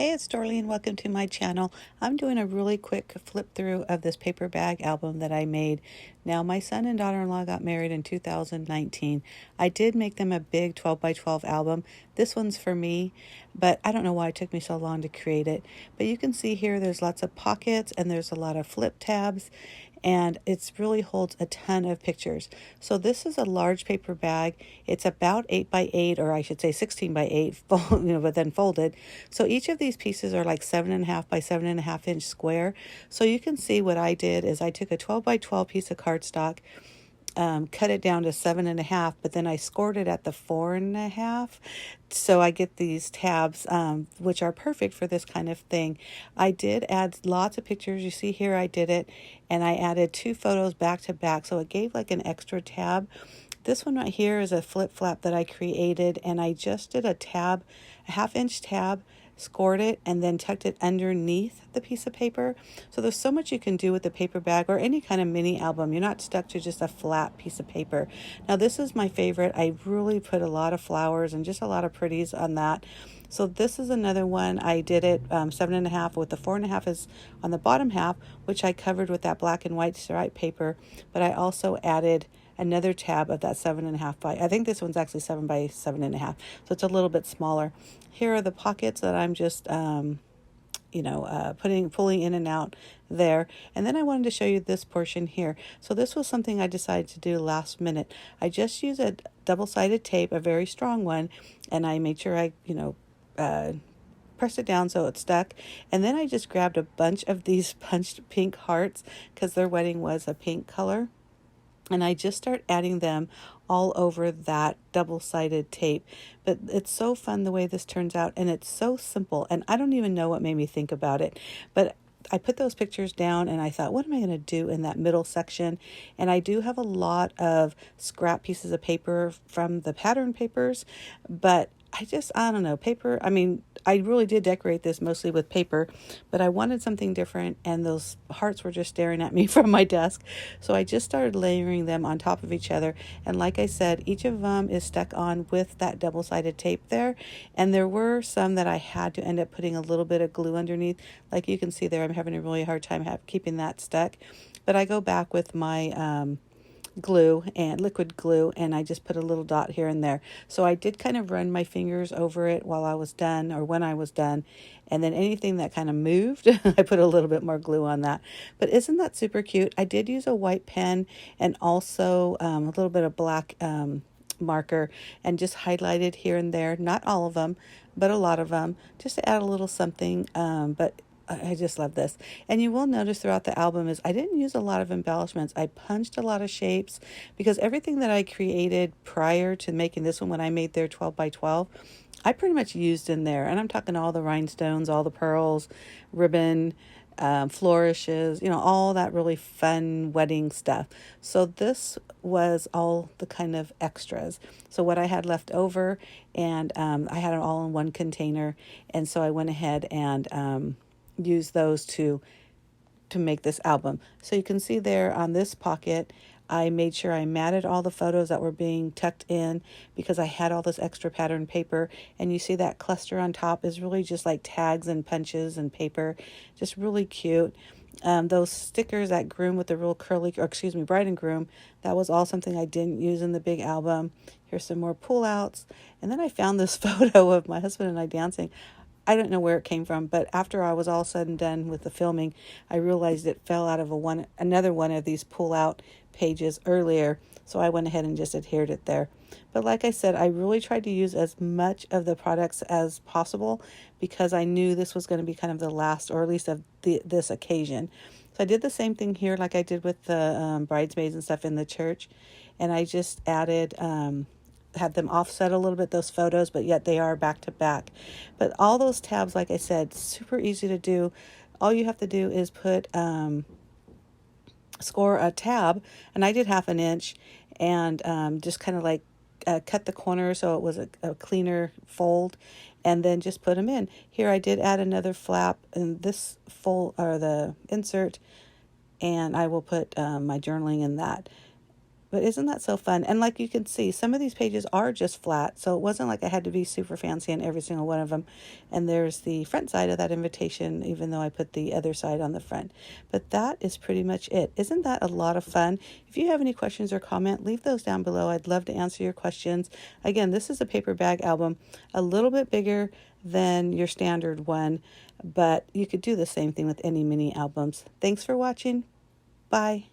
Hey, it's Dorleen. Welcome to my channel. I'm doing a really quick flip through of this paper bag album that I made. Now, my son and daughter-in-law got married in 2019. I did make them a big 12 by 12 album. This one's for me, but I don't know why it took me so long to create it. But you can see here there's lots of pockets and there's a lot of flip tabs, and it really holds a ton of pictures. So this is a large paper bag. It's about 8 by 8, or I should say 16 by 8, but then folded. So each of these pieces are like 7.5 by 7.5 inch square. So you can see what I did is I took a 12 by 12 piece of cardstock, cut it down to 7.5, but then I scored it at the 4.5. So I get these tabs, which are perfect for this kind of thing. I did add lots of pictures. You see here I did it, and I added 2 photos back to back, so it gave like an extra tab. This one right here is a flip flap that I created, and I just did a tab, a 1/2 inch tab, scored it, and then tucked it underneath the piece of paper. So there's so much you can do with the paper bag or any kind of mini album. You're not stuck to just a flat piece of paper. Now this is my favorite. I really put a lot of flowers and just a lot of pretties on that. So this is another one. I did it 7.5 with the 4.5 is on the bottom half, which I covered with that black and white stripe paper, but I also added another tab of that 7.5 by, I think this one's actually 7 by 7.5, so it's a little bit smaller. Here are the pockets that I'm just pulling in and out there. And then I wanted to show you this portion here. So this was something I decided to do last minute. I just used a double-sided tape, a very strong one, and I made sure I pressed it down so it stuck. And then I just grabbed a bunch of these punched pink hearts because their wedding was a pink color. And I just start adding them all over that double-sided tape. But it's so fun the way this turns out, and it's so simple. And I don't even know what made me think about it. But I put those pictures down, and I thought, what am I going to do in that middle section? And I do have a lot of scrap pieces of paper from the pattern papers, but I don't know, paper. I mean, I really did decorate this mostly with paper, but I wanted something different, and those hearts were just staring at me from my desk. So I just started layering them on top of each other. And like I said, each of them is stuck on with that double-sided tape there. And there were some that I had to end up putting a little bit of glue underneath. Like you can see there, I'm having a really hard time keeping that stuck. But I go back with my glue and liquid glue, and I just put a little dot here and there. So I did kind of run my fingers over it while I was done, or when I was done, and then anything that kind of moved I put a little bit more glue on that. But isn't that super cute? I did use a white pen and also a little bit of black marker, and just highlighted here and there, not all of them, but a lot of them, just to add a little something. But I just love this. And you will notice throughout the album is I didn't use a lot of embellishments. I punched a lot of shapes because everything that I created prior to making this one, when I made their 12 by 12, I pretty much used in there. And I'm talking all the rhinestones, all the pearls, ribbon, flourishes, all that really fun wedding stuff. So this was all the kind of extras. So what I had left over, and I had it all in one container. And so I went ahead and use those to make this album. So you can see there on this pocket, I made sure I matted all the photos that were being tucked in because I had all this extra pattern paper. And you see that cluster on top is really just like tags and punches and paper, just really cute. Those stickers, that groom with the real curly, bride and groom, that was all something I didn't use in the big album. Here's some more pullouts. And then I found this photo of my husband and I dancing. I don't know where it came from, but after I was all said and done with the filming, I realized it fell out of another one of these pull-out pages earlier, so I went ahead and just adhered it there. But like I said, I really tried to use as much of the products as possible because I knew this was going to be kind of the last, or at least of this occasion. So I did the same thing here like I did with the bridesmaids and stuff in the church, and I just added had them offset a little bit, those photos, but yet they are back to back. But all those tabs, like I said, super easy to do. All you have to do is put score a tab, and I did 1/2 inch, and just kind of like cut the corner so it was a cleaner fold, and then just put them in. Here I did add another flap in this fold, or the insert, and I will put my journaling in that. But isn't that so fun? And like you can see, some of these pages are just flat, so it wasn't like I had to be super fancy in every single one of them. And there's the front side of that invitation, even though I put the other side on the front. But that is pretty much it. Isn't that a lot of fun? If you have any questions or comment, leave those down below. I'd love to answer your questions. Again, this is a paper bag album, a little bit bigger than your standard one, but you could do the same thing with any mini albums. Thanks for watching. Bye.